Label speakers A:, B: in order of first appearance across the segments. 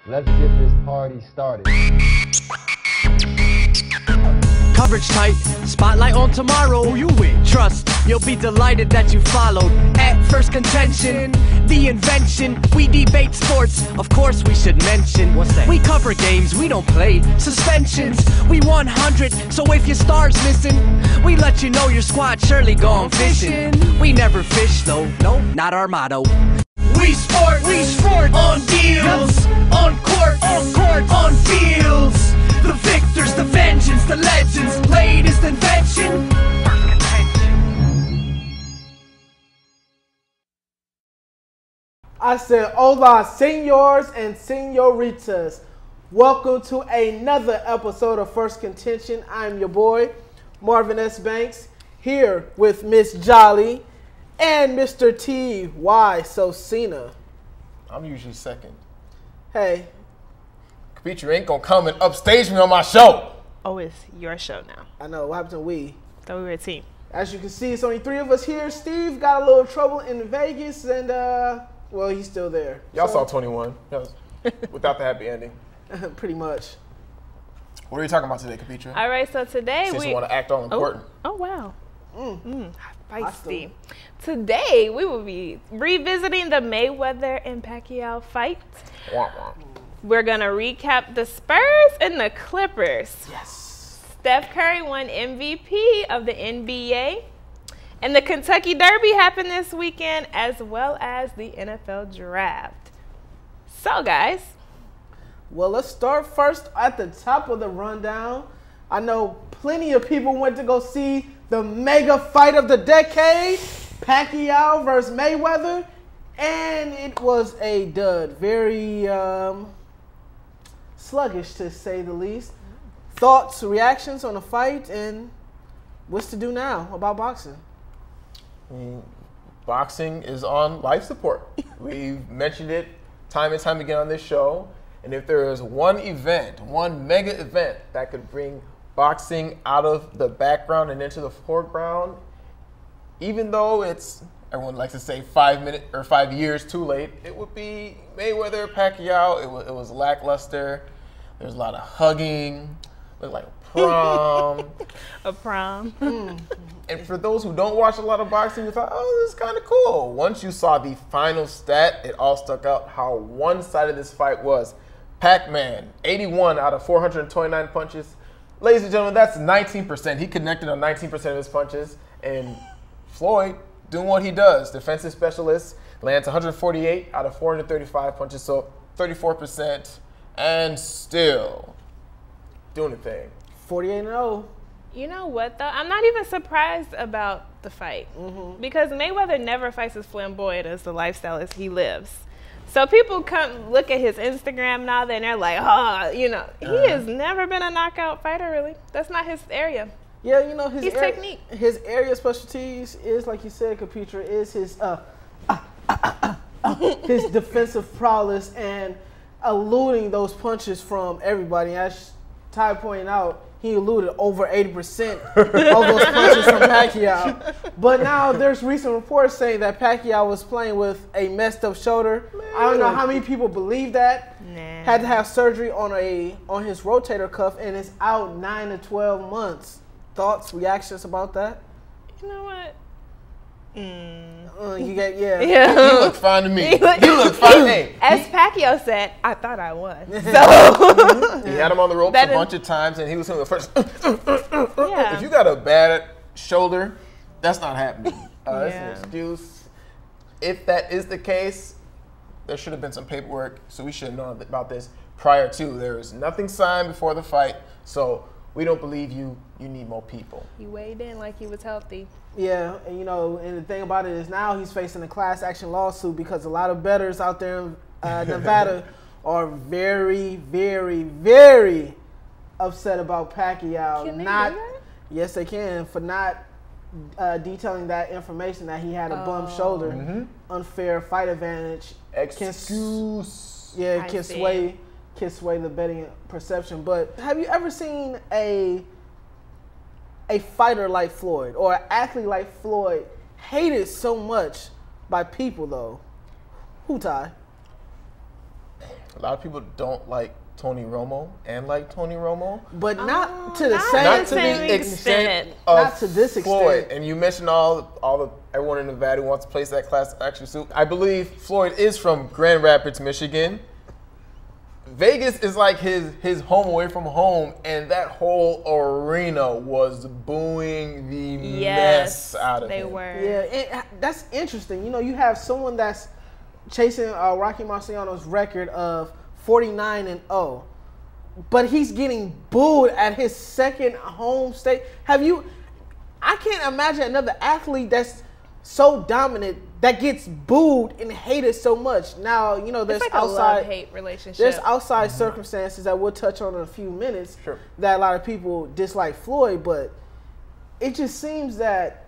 A: Let's get this party started.
B: Coverage tight, spotlight on tomorrow. Who you with? Trust, you'll be delighted that you followed. At Phirst Contention, the invention. We debate sports, of course we should mention. What's that? We cover games, we don't play suspensions. We 100, so if your star's missing, we let you know your squad surely gone fishing. We never fish though, no, not our motto. We sport on deals, on court, on fields. The victors, the vengeance, the legends, latest invention. Phirst Contention.
C: I said, hola, senors and senoritas. Welcome to another episode of Phirst Contention. I'm your boy, Marvin S. Banks, here with Miss Jolly and Mr. T.Y. Sosina.
D: I'm usually second.
C: Hey.
D: Capetra ain't gonna come and upstage me on my show.
E: Oh, it's your show now.
C: I know, what happened to we?
E: Thought we were a team.
C: As you can see, it's only three of us here. Steve got a little trouble in Vegas, and, well, he's still there.
D: Y'all saw 21. Without the happy ending.
C: Pretty much.
D: What are we talking about today, Capetra?
E: All right, so today
D: Since you want to act all important.
E: Oh wow. Feisty. Today, we will be revisiting the Mayweather and Pacquiao fight.
D: Womp womp.
E: We're going to recap the Spurs and the Clippers.
C: Yes.
E: Steph Curry won MVP of the NBA. And the Kentucky Derby happened this weekend, as well as the NFL Draft. So, guys.
C: Well, let's start first at the top of the rundown. I know plenty of people went to go see the mega fight of the decade, Pacquiao versus Mayweather, and it was a dud. Very sluggish, to say the least. Thoughts, reactions on the fight, and what's to do now about boxing?
D: Boxing is on life support. We've mentioned it time and time again on this show. And if there is one event, one mega event that could bring boxing out of the background and into the foreground, even though it's, everyone likes to say 5 years too late, it would be Mayweather, Pacquiao. It was lackluster. There's a lot of hugging. Looked like a prom.
E: A prom.
D: And for those who don't watch a lot of boxing, you thought, oh, this is kind of cool. Once you saw the final stat, it all stuck out how one-sided this fight was. Pac-Man, 81 out of 429 punches. Ladies and gentlemen, that's 19%. He connected on 19% of his punches. And Floyd, doing what he does, defensive specialist, lands 148 out of 435 punches, so 34%, and still doing the thing.
C: 48-0.
E: You know what, though? I'm not even surprised about the fight. Because Mayweather never fights as flamboyant as the lifestyle as he lives. So people come look at his Instagram now, and they're like, he has never been a knockout fighter, really. That's not his area.
C: Yeah, you know, his
E: technique.
C: His area of specialties is, like you said, Capetra, is his his defensive prowess and eluding those punches from everybody. As Ty pointed out, he eluded over 80% of those punches from Pacquiao. But now there's recent reports saying that Pacquiao was playing with a messed up shoulder. I don't know how many people believe that.
E: Nah.
C: Had to have surgery on his rotator cuff and is out 9 to 12 months. Thoughts, reactions about that?
E: You know what?
C: Yeah.
D: You look fine to me. You look fine. Hey,
E: As Pacquiao said, I thought I won. So
D: he had him on the ropes a bunch of times, and he was doing the first.
E: yeah.
D: If you got a bad shoulder, that's not happening. That's
E: Yeah.
D: an excuse. If that is the case, there should have been some paperwork, so we should have known about this prior to. There was nothing signed before the fight, so we don't believe you. You need more people.
E: He weighed in like he was healthy.
C: Yeah, and and the thing about it is now he's facing a class action lawsuit because a lot of bettors out there in Nevada are very, very, very upset about Pacquiao.
E: Can they do that?
C: Yes, they can, for not detailing that information that he had a bum shoulder, unfair fight advantage.
D: Excuse.
C: Can sway the betting perception. But have you ever seen a fighter like Floyd or an athlete like Floyd hated so much by people, though? Who, Ty?
D: A lot of people don't like Tony Romo and like Tony Romo.
C: But not to the
E: not
C: same,
D: Not to
E: same
D: the extent
E: extent.
D: of
C: Not to this
D: Floyd.
C: extent.
D: And you mentioned everyone in Nevada who wants to place that class action suit. I believe Floyd is from Grand Rapids, Michigan. Vegas is like his home away from home, and that whole arena was booing the mess out of him.
E: They were.
C: Yeah, that's interesting. You know, you have someone that's chasing Rocky Marciano's record of 49-0, but he's getting booed at his second home state. I can't imagine another athlete that's so dominant that gets booed and hated so much. Now, you know, there's
E: It's like a love-hate relationship.
C: There's outside circumstances that we'll touch on in a few minutes that a lot of people dislike Floyd, but it just seems that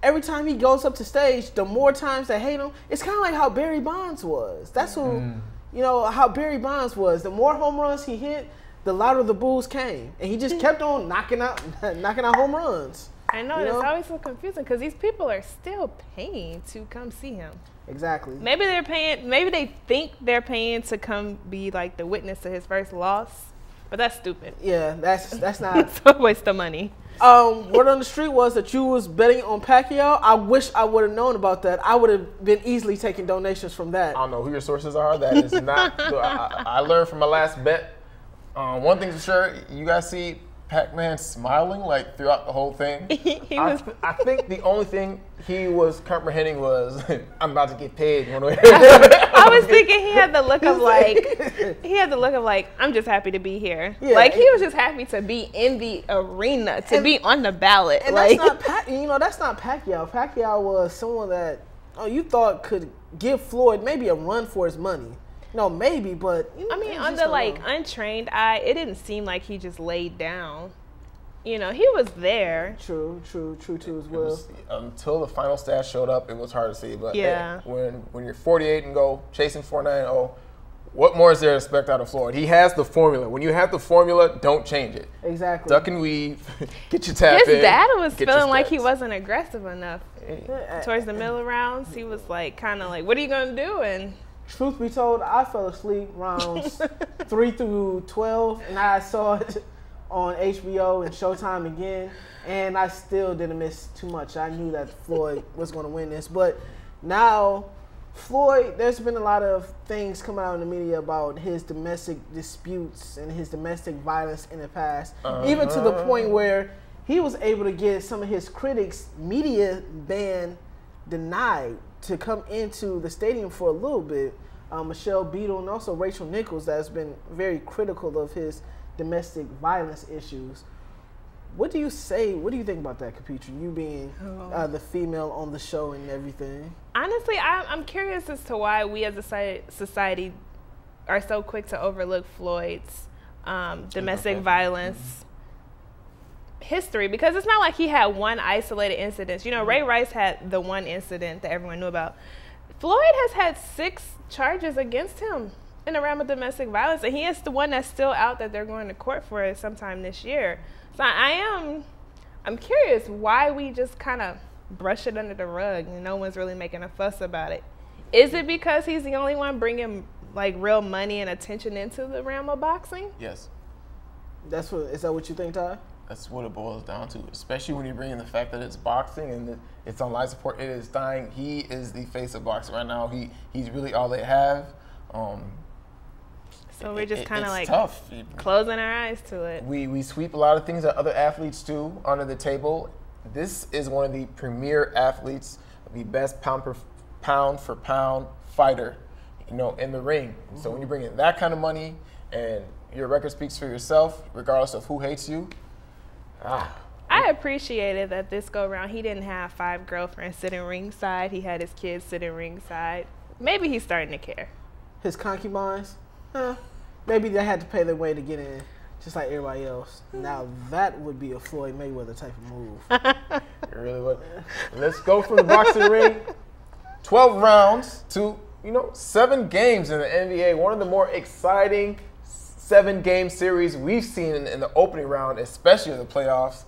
C: every time he goes up to stage, the more times they hate him, it's kind of like how Barry Bonds was. That's who, you know, how Barry Bonds was. The more home runs he hit, the louder the boos came. And he just kept on knocking out home runs.
E: I know, it's always so confusing because these people are still paying to come see him.
C: Exactly.
E: Maybe they think they're paying to come be like the witness to his first loss, but that's stupid.
C: Yeah, that's not.
E: It's a waste of money.
C: Word on the street was that you was betting on Pacquiao. I wish I would have known about that. I would have been easily taking donations from that.
D: I don't know who your sources are. That is not. I learned from my last bet. One thing's for sure, you guys see Pac-Man smiling like throughout the whole thing. I think the only thing he was comprehending was, I'm about to get paid one way.
E: I was thinking he had the look of like, I'm just happy to be here.
C: Yeah.
E: Like he was just happy to be in the arena, to be on the ballot.
C: And
E: like,
C: that's not Pacquiao. Pacquiao was someone that you thought could give Floyd maybe a run for his money. No, maybe, but
E: I mean, on the untrained eye, it didn't seem like he just laid down. You know, he was there.
C: True to his will.
D: Until the final stats showed up, it was hard to see. But
E: yeah,
D: hey, when you're 48 and go chasing 49-0, what more is there to expect out of Floyd? He has the formula. When you have the formula, don't change it.
C: Exactly.
D: Duck and weave, get your tap in.
E: His dad was
D: feeling
E: feeling like he wasn't aggressive enough. Towards the middle rounds, he was like, kind of like, what are you going to do? And
C: truth be told, I fell asleep rounds 3 through 12, and I saw it on HBO and Showtime again, and I still didn't miss too much. I knew that Floyd was going to win this, but now Floyd, there's been a lot of things coming out in the media about his domestic disputes and his domestic violence in the past, even to the point where he was able to get some of his critics' media ban denied to come into the stadium for a little bit. Michelle Beadle and also Rachel Nichols, that's been very critical of his domestic violence issues. What do you say? What do you think about that, Capetra? You being the female on the show and everything.
E: Honestly, I'm curious as to why we as a society are so quick to overlook Floyd's domestic violence history, because it's not like he had one isolated incident. You know, Ray Rice had the one incident that everyone knew about. Floyd has had 6 charges against him in the realm of domestic violence, and he is the one that's still out that they're going to court for sometime this year. So I'm curious why we just kind of brush it under the rug and no one's really making a fuss about it. Is it because he's the only one bringing like real money and attention into the realm of boxing?
D: Yes.
C: Is that what you think, Ty?
D: That's what it boils down to, especially when you bring in the fact that it's boxing and it's on life support. It is dying. He is the face of boxing right now. He's really all they have.
E: So we're just kind of like
D: tough.
E: Closing our eyes to it.
D: We sweep a lot of things that other athletes do under the table. This is one of the premier athletes, the best pound for pound fighter, in the ring. Mm-hmm. So when you bring in that kind of money and your record speaks for yourself, regardless of who hates you.
E: I appreciated that this go around he didn't have 5 girlfriends sitting ringside. He had his kids sitting ringside. Maybe he's starting to care. His
C: concubines? Maybe they had to pay their way to get in, just like everybody else. Now that would be a Floyd Mayweather type of move.
D: It really would. Let's go from the boxing ring. 12 rounds to 7 games in the NBA. One of the more exciting 7-game series we've seen in the opening round, especially in the playoffs.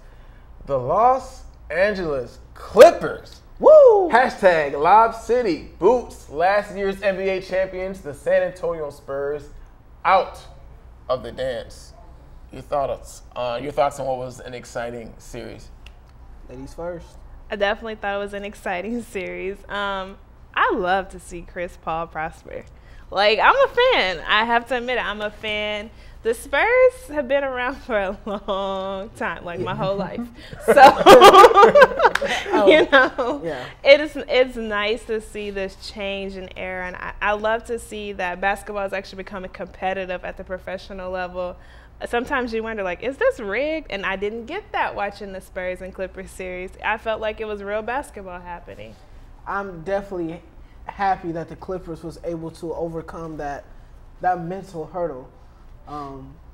D: The Los Angeles Clippers
C: Woo!
D: Hashtag Lob City boots last year's NBA champions, the San Antonio Spurs, out of the dance. Your thoughts on what was an exciting series?
C: Ladies first.
E: I definitely thought it was an exciting series. I love to see Chris Paul prosper. Like, I'm a fan. I have to admit it. I'm a fan. The Spurs have been around for a long time, like my whole life. So, it's nice to see this change in era. And I love to see that basketball is actually becoming competitive at the professional level. Sometimes you wonder, like, is this rigged? And I didn't get that watching the Spurs and Clippers series. I felt like it was real basketball happening.
C: I'm definitely happy that the Clippers was able to overcome that mental hurdle.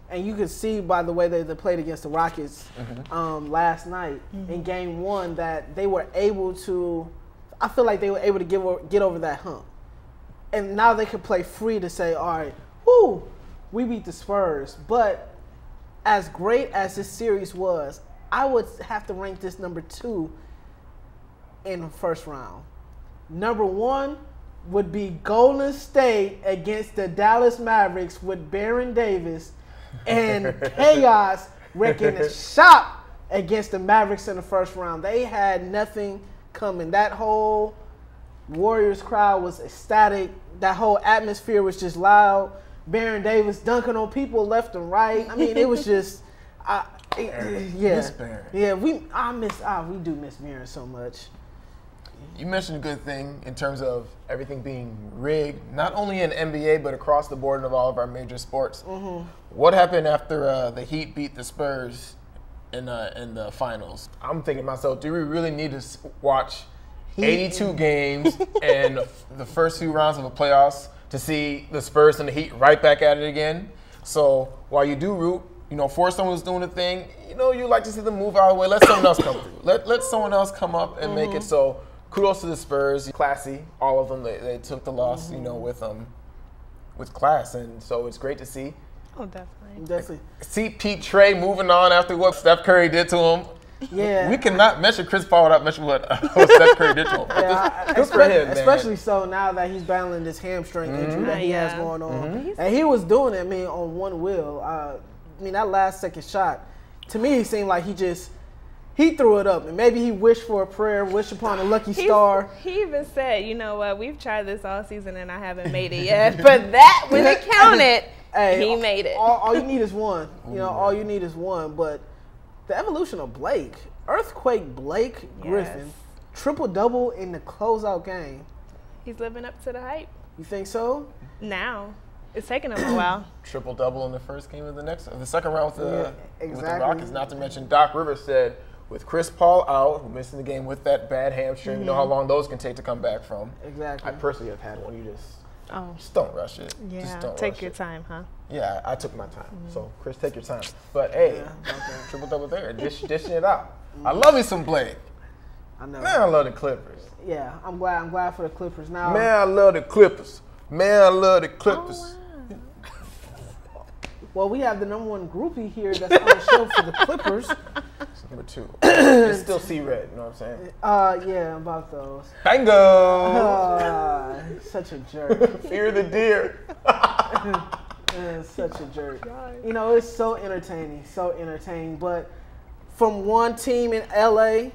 C: And you could see by the way they played against the Rockets last night in Game 1 that they were able to – I feel like they were able to get over that hump. And now they could play free to say, all right, whoo, we beat the Spurs. But as great as this series was, I would have to rank this number 2 in the first round. Number 1 would be Golden State against the Dallas Mavericks with Baron Davis and Chaos wrecking the shop against the Mavericks in the first round. They had nothing coming. That whole Warriors crowd was ecstatic. That whole atmosphere was just loud. Baron Davis dunking on people left and right. I mean, it was just,
D: Miss Baron.
C: Yeah, we do miss Baron so much.
D: You mentioned a good thing in terms of everything being rigged, not only in NBA but across the board of all of our major sports. What happened after the Heat beat the Spurs in the finals? I'm thinking to myself, do we really need to watch 82 games and the first 2 rounds of the playoffs to see the Spurs and the Heat right back at it again? So while you do root, for someone who's doing a thing, you like to see them move out of the way. Let someone else come through. Let someone else come up and make it so. Kudos to the Spurs, classy, all of them. They took the loss, with class, and so it's great to see.
E: Oh,
C: Definitely.
D: See Pete Trey moving on after what Steph Curry did to him.
C: Yeah,
D: we cannot mention Chris Paul without mentioning what Steph Curry did to him. Good for him, man.
C: Especially so now that he's battling this hamstring injury that he has going on, and he was doing it. On one wheel. That last second shot, to me, it seemed like he threw it up, and maybe he wished for a prayer, wished upon a lucky star.
E: He even said, you know what, we've tried this all season and I haven't made it yet. But that, when it counted, he made it.
C: All you need is one. All you need is one. But the evolution of Blake, Earthquake Blake Griffin, triple-double in the closeout game.
E: He's living up to the hype.
C: You think so?
E: Now. It's taken him a while.
D: Triple-double in the first game of the second round with the Rockets. Not to mention Doc Rivers said, with Chris Paul out, who missing the game with that bad hamstring, you know how long those can take to come back from.
C: Exactly.
D: I personally have had one. You just don't rush it.
E: Yeah,
D: just don't
E: take
D: rush
E: your
D: it.
E: time, huh?
D: Yeah, I took my time. So, Chris, take your time. But, hey, triple-double there, dishing it out. I love me some Blake.
C: I know.
D: Man, I love the Clippers.
C: Yeah, I'm glad for the Clippers. Now,
D: Man, I love the Clippers. Oh, wow.
C: Well, we have the number 1 groupie here that's on the show for the Clippers.
D: Number 2. It's still C-Red, you know what I'm saying?
C: Yeah, about those.
D: Bingo!
C: Such a jerk.
D: Fear the deer.
C: Such a jerk. It's so entertaining. But from one team in LA,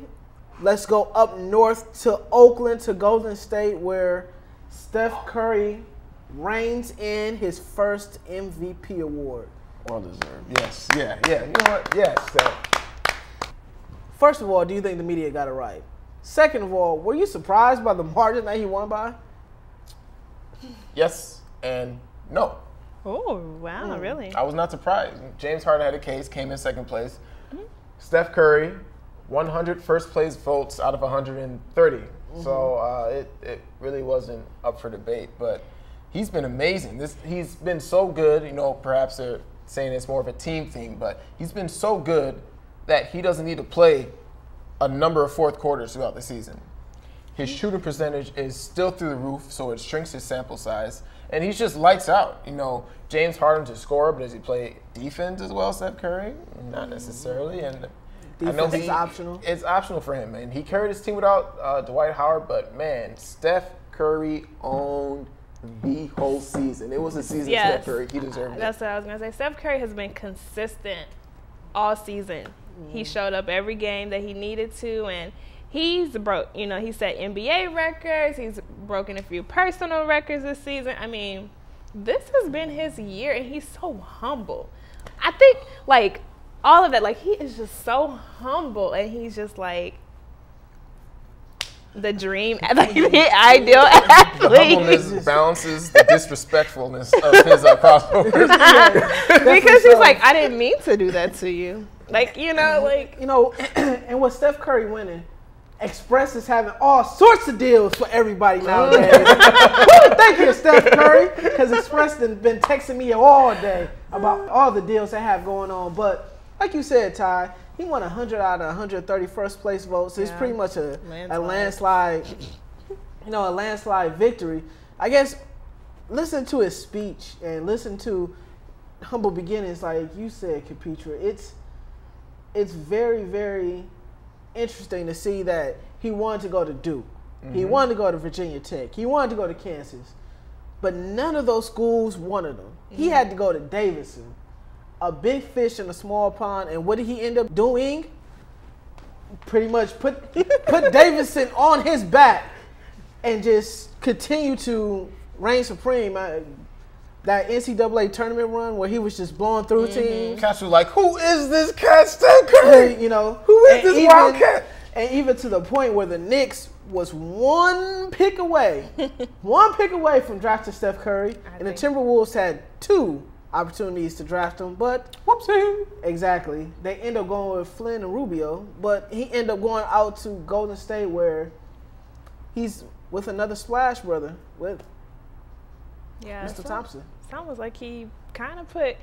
C: let's go up north to Oakland, to Golden State, where Steph Curry reigns in his first MVP award.
D: Well deserved. Yes. Yeah. You know what? Yes.
C: First of all, do you think the media got it right? Second of all, were you surprised by the margin that he won by?
D: Yes and no.
E: Oh, wow, really?
D: I was not surprised. James Harden had a case, came in second place. Steph Curry, 100 first place votes out of 130. So it really wasn't up for debate. But he's been amazing. He's been so good. Perhaps they're saying it's more of a team thing, but he's been so good that he doesn't need to play a number of fourth quarters throughout the season. His shooting percentage is still through the roof, so it shrinks his sample size. And he's just lights out. James Harden's a scorer, but does he play defense as well, Steph Curry? Not necessarily. And
C: Defense is optional.
D: It's optional for him, and he carried his team without Dwight Howard. But man, Steph Curry owned the whole season. It was a season.
E: Yes.
D: Steph Curry, he deserved it.
E: That's what I was gonna say. Steph Curry has been consistent all season. He showed up every game that he needed to, and he's broke. You know, he set NBA records. He's broken a few personal records this season. I mean, this has been his year, and he's so humble. I think, like, all of that, like, he is just so humble, and he's just like the dream, like the ideal
D: The
E: athlete.
D: humbleness balances the disrespectfulness of his crossovers.
E: Because he's like, I didn't mean to do that to you. Like, you know, like.
C: You know, and with Steph Curry winning, Express is having all sorts of deals for everybody nowadays. Woo, thank you, Steph Curry, because Express has been texting me all day about all the deals they have going on. But like you said, Ty, he won 100 out of 130 first place votes. It's pretty much a landslide, you know, a landslide victory. I guess listen to his speech and listen to humble beginnings, like you said, Capetra. It's very, very interesting to see that he wanted to go to Duke. He wanted to go to Virginia Tech. He wanted to go to Kansas. But none of those schools wanted him. He had to go to Davidson, a big fish in a small pond. And what did he end up doing? Pretty much put Davidson on his back and just continue to reign supreme. That NCAA tournament run where he was just blowing through teams.
D: Cats were like, who is this cat, Steph Curry?
C: You know,
D: Who is this Wildcat?
C: And even to the point where the Knicks was one pick away from drafting Steph Curry, and the Timberwolves had 2 opportunities to draft him, but
D: Whoopsie.
C: exactly, they end up going with Flynn and Rubio, but he ended up going out to Golden State where he's with another Splash brother with Mr. Thompson.
E: Sounds was like he kind of put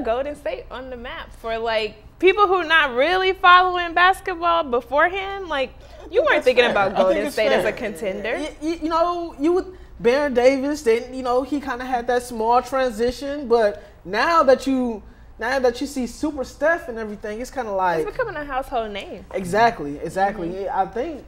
E: Golden State on the map for like people who not really following basketball beforehand. Like you weren't thinking about Golden State as a contender.
C: You know, you would Baron Davis. Then you know he kind of had that small transition, but now that you see Super Steph and everything, it's kind of like
E: He's becoming a household name.
C: Exactly. I think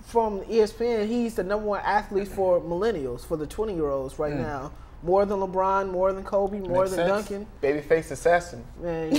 C: from ESPN, he's the #1 athlete for millennials, for the 20-year-olds right now. More than LeBron, more than Kobe, more
D: Makes
C: than
D: sense.
C: Duncan.
D: Babyface assassin.
C: Man,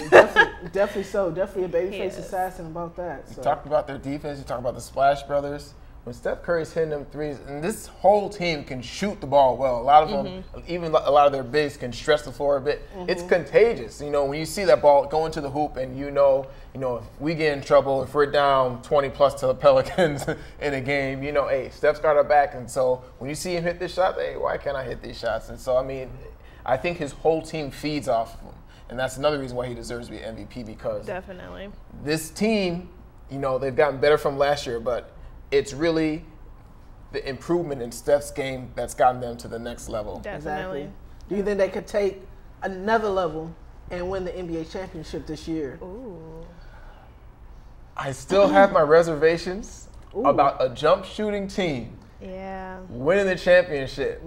C: definitely so. Definitely a babyface assassin about that. So.
D: You talked about their defense. You talked about the Splash Brothers. When Steph Curry's hitting them threes, and this whole team can shoot the ball well. A lot of them, even a lot of their bigs, can stretch the floor a bit. It's contagious. You know, when you see that ball go into the hoop, and you know, if we get in trouble, if we're down 20 plus to the Pelicans in a game, you know, hey, Steph's got our back. And so when you see him hit this shot, hey, why can't I hit these shots? And so, I mean, I think his whole team feeds off of him. And that's another reason why he deserves to be MVP, because
E: Definitely.
D: this team, you know, they've gotten better from last year, but it's really the improvement in Steph's game that's gotten them to the next level.
E: Definitely.
C: Exactly. Do you think they could take another level and win the NBA championship this year?
E: Ooh.
D: I still have my reservations about a jump shooting team
E: Yeah.
D: winning the championship.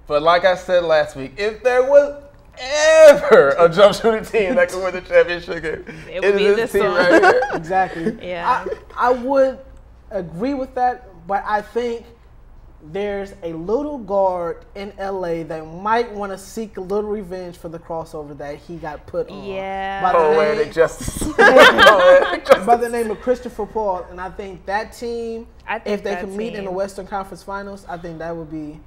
D: But like I said last week, if there was ever a jump shooting team that could win the championship game,
E: It would be this
D: team
E: one.
D: right here.
C: Exactly.
E: Yeah.
C: I would agree with that, but I think there's a little guard in LA that might want to seek a little revenge for the crossover that he got put on.
E: Yeah.
C: By the
D: Poetic
C: name-
D: justice.
C: by the name of Christopher Paul, and I think that team,
E: I think
C: if they
E: that
C: can meet in the
E: team-
C: Western Conference Finals, I think that would be.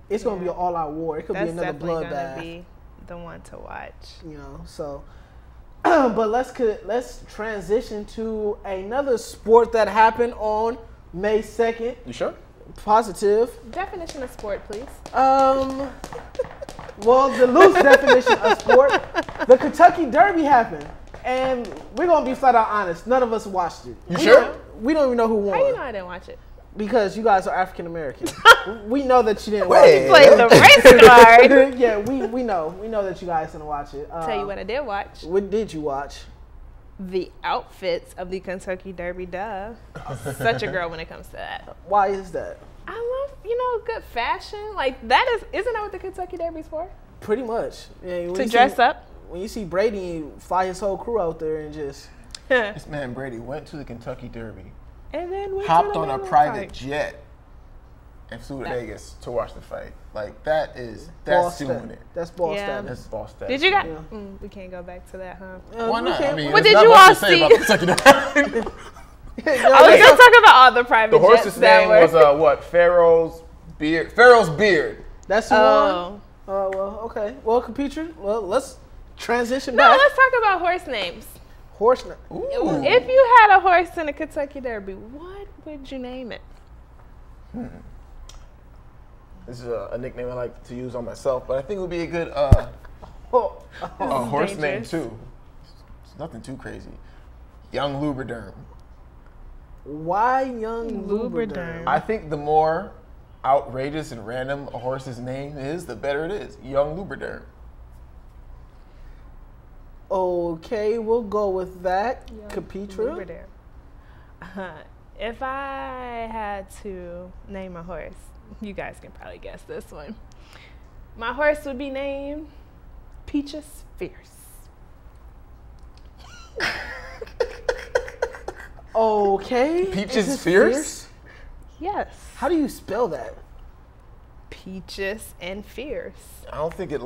C: It's going to be an all-out war. It could
E: That's
C: be another
E: definitely gonna
C: bloodbath.
E: be the one to watch.
C: You know, so. But let's transition to another sport that happened on May 2nd.
D: You sure?
C: Positive.
E: Definition of sport, please.
C: Well, the loose definition of sport, the Kentucky Derby happened, and we're gonna be flat out honest. None of us watched it.
D: You sure?
C: We don't even know who won.
E: How you know I didn't watch it?
C: Because you guys are African American. We know that you didn't watch
D: Wait.
C: it.
E: Playing the race card.
C: Yeah, we know that you guys didn't watch it.
E: Tell you what I did watch.
C: What did you watch?
E: The outfits of the Kentucky Derby, duh. Such a girl when it comes to that.
C: Why is that?
E: I love, good fashion. Like, isn't that what the Kentucky Derby's for?
C: Pretty much. Yeah, when
E: To
C: you
E: dress
C: see-
E: up?
C: When you see Brady fly his whole crew out there and just
D: This man Brady went to the Kentucky Derby,
E: And then went
D: hopped
E: to the
D: on a
E: Mayweather
D: private
E: fight.
D: jet, and flew to Vegas to watch the fight. Like that's
C: Boss
D: doing
C: stat.
D: it.
C: That's ball
E: Yeah.
C: status.
D: That's boss stats.
E: Did you guys?
C: Yeah.
E: We can't go back to that, huh?
D: Why not? I mean,
E: What
D: there's
E: did
D: not
E: you
D: much
E: all
D: to say
E: see?
D: about Kentucky Derby.
E: I was gonna talk about all the private
D: The horse's
E: jets that
D: name
E: were.
D: was what? Pharaoh's beard. Pharaoh's beard.
C: That's the
E: Oh.
C: one. Well, okay. Well, Capetra, well, let's transition
E: No,
C: back.
E: let's talk about horse names.
C: Horse.
D: Ooh.
E: If you had a horse in a Kentucky Derby, what would you name it?
D: This is a nickname I like to use on myself, but I think it would be a good
C: Oh,
D: horse name
E: dangerous.
D: too. It's nothing too crazy. Young Lubriderm.
C: why young
E: Lubriderm?
C: Lubriderm?
D: I think the more outrageous and random a horse's name is, the better it is. Young Lubriderm.
C: Okay, we'll go with that. Capetra.
E: Lubriderm. If I had to name a horse, you guys can probably guess this one. My horse would be named Peaches Fierce.
C: Okay.
D: Peaches
C: Is it
D: Fierce?
E: Yes.
C: How do you spell that?
E: Peaches and Fierce.
D: I don't think it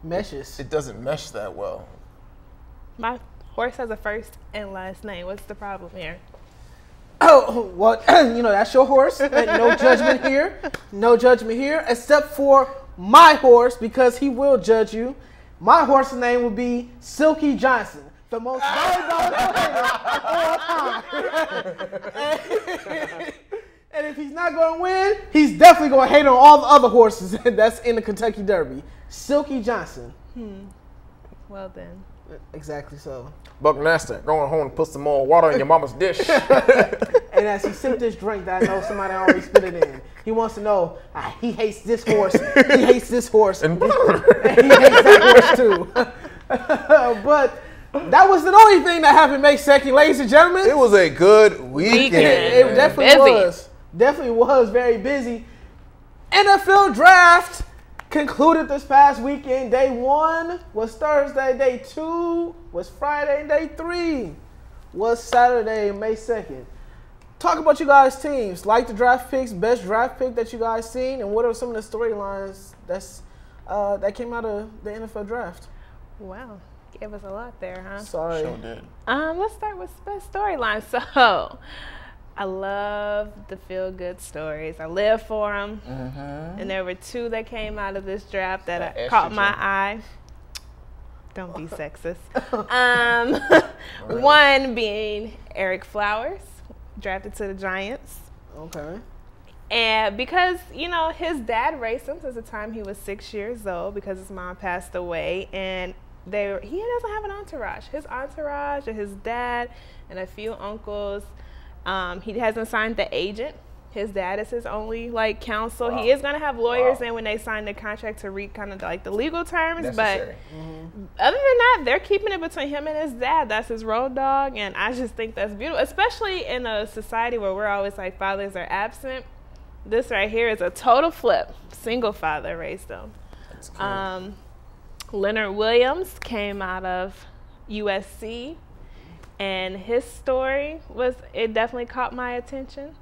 C: Meshes.
D: it doesn't mesh that well.
E: My horse has a first and last name. What's the problem here?
C: Oh, well, that's your horse. And no judgment here. No judgment here, except for my horse, because he will judge you. My horse's name will be Silky Johnson, the most valuable player of all time. And if he's not going to win, he's definitely going to hate on all the other horses that's in the Kentucky Derby. Silky Johnson.
E: Well then.
C: Exactly so.
D: Buckmaster, going home and put some more water in your mama's dish.
C: And as he sipped this drink that I know somebody already spit it in, he wants to know, he hates this horse, he hates this horse, and he hates that horse too. But that wasn't the only thing that happened May 2nd, ladies and gentlemen.
D: It was a good weekend.
C: It
D: man.
C: definitely
E: Busy.
C: was. Definitely was very busy. NFL draft concluded this past weekend. Day 1 was Thursday. Day 2 was Friday. And day 3 was Saturday, May 2nd. Talk about you guys' teams. Like the draft picks, best draft pick that you guys seen, and what are some of the storylines that came out of the NFL draft?
E: Wow. Gave us a lot there, huh?
C: Sorry.
D: Sure did.
E: Let's start with best storyline. So, I love the feel-good stories. I live for them. And there were 2 that came out of this draft that
D: That
E: caught
D: estrogen.
E: my eye. Don't be sexist. One being Eric Flowers, drafted to the Giants.
C: Okay.
E: And because, his dad raised him since the time he was 6 years old because his mom passed away. And he doesn't have an entourage. His entourage and his dad and a few uncles. He hasn't signed the agent. His dad is his only counsel.
D: Wow.
E: He is gonna have lawyers
D: Wow.
E: in when they sign the contract to read kind of the legal terms.
D: Necessary.
E: But other than that, they're keeping it between him and his dad. That's his road dog, and I just think that's beautiful, especially in a society where we're always like fathers are absent. This right here is a total flip. Single father raised them.
D: That's cool.
E: Leonard Williams came out of USC, and his story it definitely caught my attention.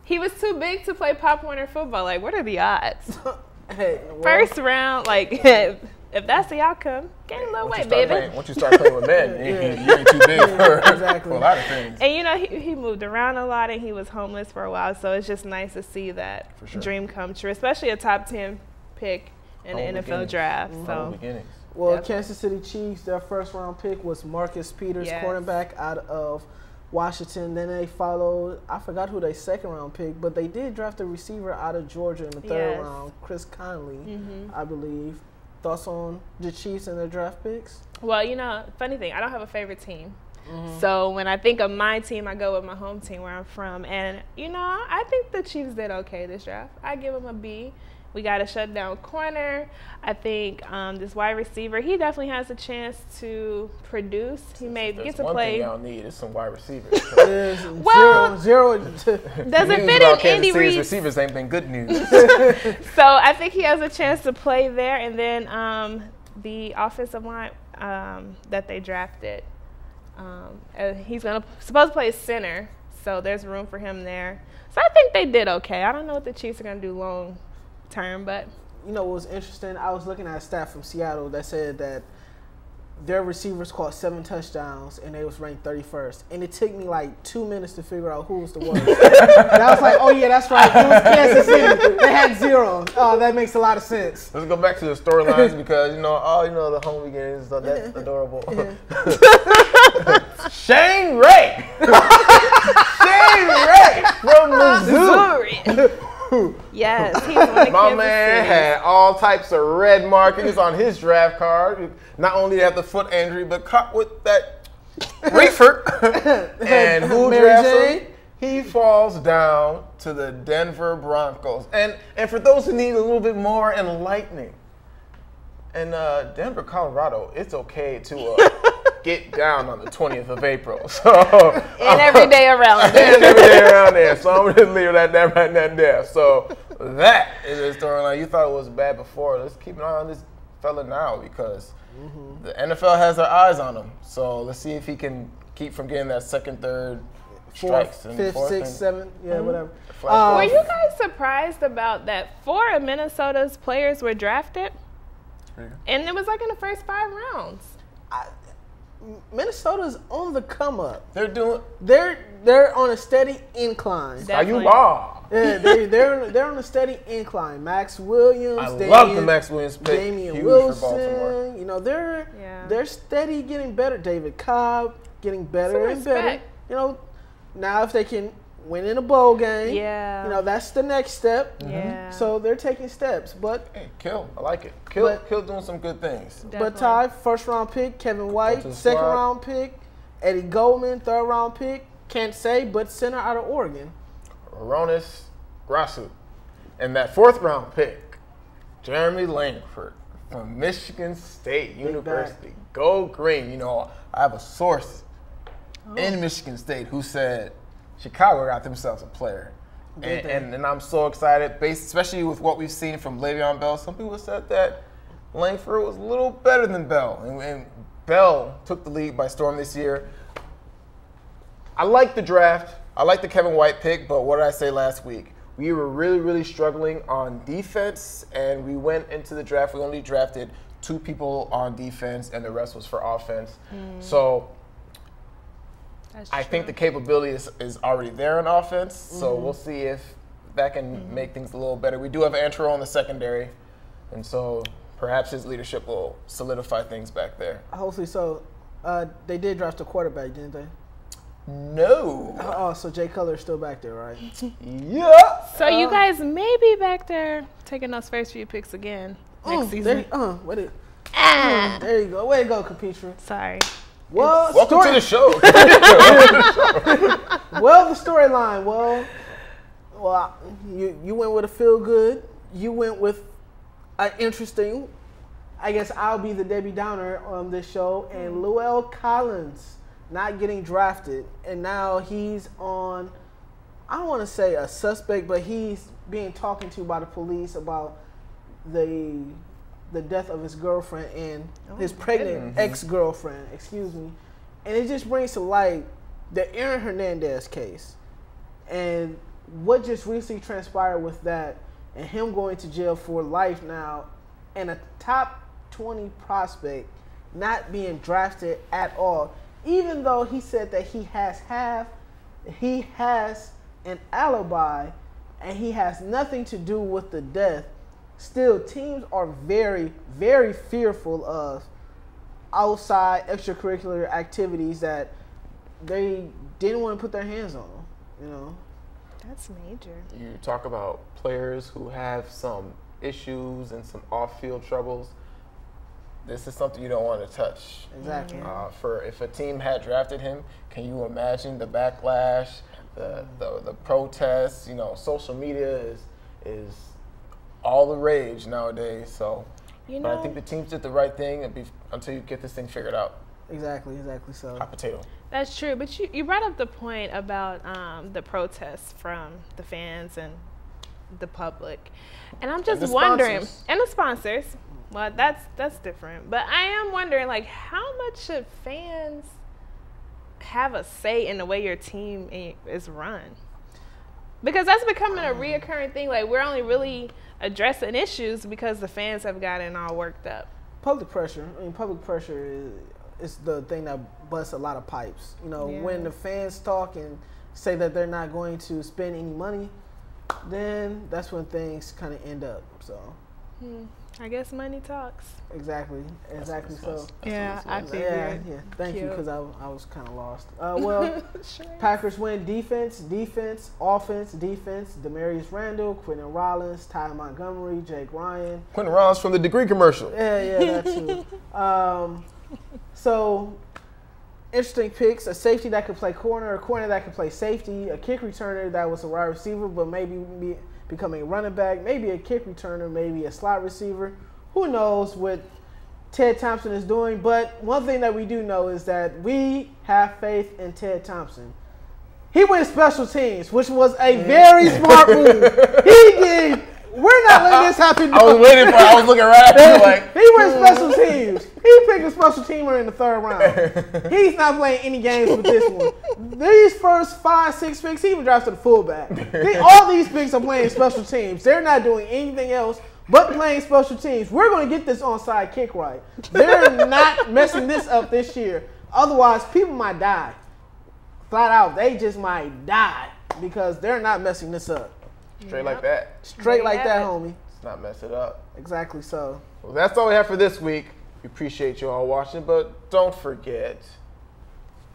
E: He was too big to play Pop Warner football. Like, what are the odds?
C: Hey, well,
E: First round, if that's the outcome, gain a little weight, baby.
D: Once you start playing with men, you ain't too big for
C: exactly.
D: a lot of things.
E: And he moved around a lot, and he was homeless for a while. So it's just nice to see that
D: For sure.
E: dream come true, especially a top 10 pick in the
D: Humble
E: NFL
D: beginnings.
E: draft.
D: Humble
E: So
D: beginnings.
C: Well,
E: Definitely.
C: Kansas City Chiefs, their first round pick was Marcus Peters,
E: Yes.
C: cornerback out of Washington. Then they followed, I forgot who their second round pick, but they did draft a receiver out of Georgia in the third
E: Yes.
C: round, Chris Conley,
E: Mhm.
C: I believe. Thoughts on the Chiefs and their draft picks?
E: Well, funny thing, I don't have a favorite team. So when I think of my team, I go with my home team where I'm from. And, I think the Chiefs did okay this draft. I give them a B. We got a shutdown corner. I think this wide receiver, he definitely has a chance to produce. He may
D: There's
E: get to
D: one thing
E: play.
D: y'all need is some wide receivers.
C: There's
E: Well-
C: zero.
E: Doesn't
D: News
E: fit
D: about
E: in Andy
D: Kansas City's
E: Reid's.
D: receivers ain't been good news.
E: So I think he has a chance to play there. And then the offensive line that they drafted, He's supposed to play center, so there's room for him there. So I think they did okay. I don't know what the Chiefs are going to do long term, but.
C: You know what was interesting? I was looking at a stat from Seattle that said that their receivers caught 7 touchdowns and they was ranked 31st. And it took me like 2 minutes to figure out who was the worst. And I was like, oh yeah, that's right. It was Kansas City. They had 0. Oh, that makes a lot of sense.
D: Let's go back to the storylines because the home beginnings. So that's adorable. Shane Ray. Shane Ray from Missouri.
E: Yes, he's one of
D: My man had all types of red markings on his draft card. Not only had the foot injury, but caught with that reefer. And who drafts him? He falls down to the Denver Broncos. And for those who need a little bit more enlightening, in Denver, Colorado, it's okay to get down on the 20th of April. So
E: and every day around there.
D: And every day around there. So I'm going to leave that there. So that is the storyline. You thought it was bad before. Let's keep an eye on this fella now because the NFL has their eyes on him. So let's see if he can keep from getting that second, third strikes.
C: Fifth, sixth, seventh, whatever.
E: Were you guys surprised about that 4 of Minnesota's players were drafted? And it was like in the first 5 rounds.
C: Minnesota's on the come up.
D: They're
C: on a steady incline.
D: How you are?
C: Yeah, they're on a steady incline. Max Williams.
D: I love the Max Williams pick.
C: Damian
D: Huge
C: Wilson.
D: for Baltimore.
C: You know they're steady getting better. David Cobb getting better and better. You know, now if they can win in a bowl game, you know that's the next step.
E: Yeah.
C: So they're taking steps, but
D: hey, Kill, I like it. Kill doing some good things.
E: Definitely.
C: But Ty, 1st round pick, Kevin White, 2nd round pick, Eddie Goldman, 3rd round pick. Can't say, but center out of Oregon.
D: Ronis Grasu. And that 4th round pick, Jeremy Langford from Michigan State University. Go Green. You know, I have a source in Michigan State who said Chicago got themselves a player. And I'm so excited, especially with what we've seen from Le'Veon Bell. Some people said that Langford was a little better than Bell. And Bell took the league by storm this year. I like the draft. I like the Kevin White pick, but what did I say last week? We were really, really struggling on defense, and we went into the draft. We only drafted 2 people on defense, and the rest was for offense. So I think the capability is already there in offense, so we'll see if that can make things a little better. We do have Antero in the secondary, and so perhaps his leadership will solidify things back there.
C: Hopefully so. They did draft a quarterback, didn't they?
D: No.
C: Oh, so Jay Cutler's still back there, right?
D: Yeah.
E: So you guys may be back there taking those first few picks again next season.
C: There you go. Way to go, Capetra.
E: Sorry.
C: Well,
D: welcome to the show.
C: Well, the storyline. Well, you went with a feel good. You went with an interesting. I guess I'll be the Debbie Downer on this show. And Lowell Collins not getting drafted, and now he's on. I don't want to say a suspect, but he's being talked to by the police about the death of his girlfriend and his pregnant ex-girlfriend, excuse me. And it just brings to light the Aaron Hernandez case and what just recently transpired with that and him going to jail for life now and a top 20 prospect not being drafted at all, even though he said that he has an alibi and he has nothing to do with the death. Still, teams are very, very fearful of outside extracurricular activities that they didn't want to put their hands on, you know.
E: That's major.
D: You talk about players who have some issues and some off-field troubles. This is something you don't want to touch.
C: Exactly.
D: If a team had drafted him, can you imagine the backlash, the protests? You know, social media is all the rage nowadays. So, but I think the teams did the right thing until you get this thing figured out.
C: Exactly. So.
D: Hot potato.
E: That's true. But you brought up the point about the protests from the fans and the public, and I'm just wondering, and the sponsors. Well, that's different. But I am wondering, like, how much should fans have a say in the way your team is run. Because that's becoming a reoccurring thing. Like, we're only really addressing issues because the fans have gotten all worked up.
C: Public pressure. I mean, public pressure is the thing that busts a lot of pipes. You know, when the fans talk and say that they're not going to spend any money, then that's when things kind of end up. So,
E: I guess money talks.
C: exactly. So,
E: Yeah, I figured.
C: yeah. Thank you, because I was kind of lost. Well, Packers win defense, offense, defense. Demarius Randall, Quentin Rollins, Ty Montgomery, Jake Ryan.
D: Quentin Rollins from the Degree commercial.
C: Yeah, that too. So, interesting picks. A safety that could play corner, a corner that could play safety, a kick returner that was a wide receiver but maybe becoming a running back, maybe a kick returner, maybe a slot receiver. Who knows what Ted Thompson is doing? But one thing that we do know is that we have faith in Ted Thompson. He went special teams, which was a very smart move. He did. We're not letting this happen.
D: I was waiting for it. I was looking right at you like.
C: He went special teams. He picked a special teamer in the 3rd round. He's not playing any games with this one. These first 5-6 picks, he even drafted a fullback. All these picks are playing special teams. They're not doing anything else but playing special teams. We're going to get this onside kick right. They're not messing this up this year. Otherwise, people might die. Flat out, they just might die because they're not messing this up.
D: Straight like that.
C: Straight like that, homie.
D: Let's not mess it up.
C: Exactly so.
D: Well, that's all we have for this week. We appreciate you all watching, but don't forget,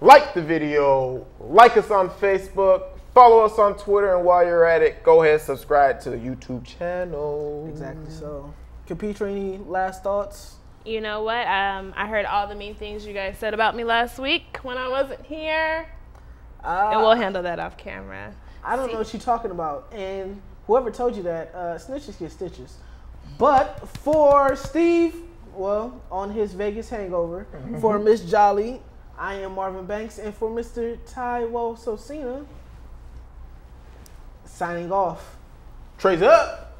D: like the video, like us on Facebook, follow us on Twitter, and while you're at it, go ahead and subscribe to the YouTube channel.
C: Exactly so. Capetra, any last thoughts?
E: You know what? I heard all the mean things you guys said about me last week when I wasn't here. And we'll handle that off camera.
C: I don't know what you're talking about. And whoever told you that, snitches get stitches. But for Steve, well, on his Vegas hangover, for Miss Jolly, I am Marvin Banks. And for Mr. Sosina, signing off.
D: Trace up.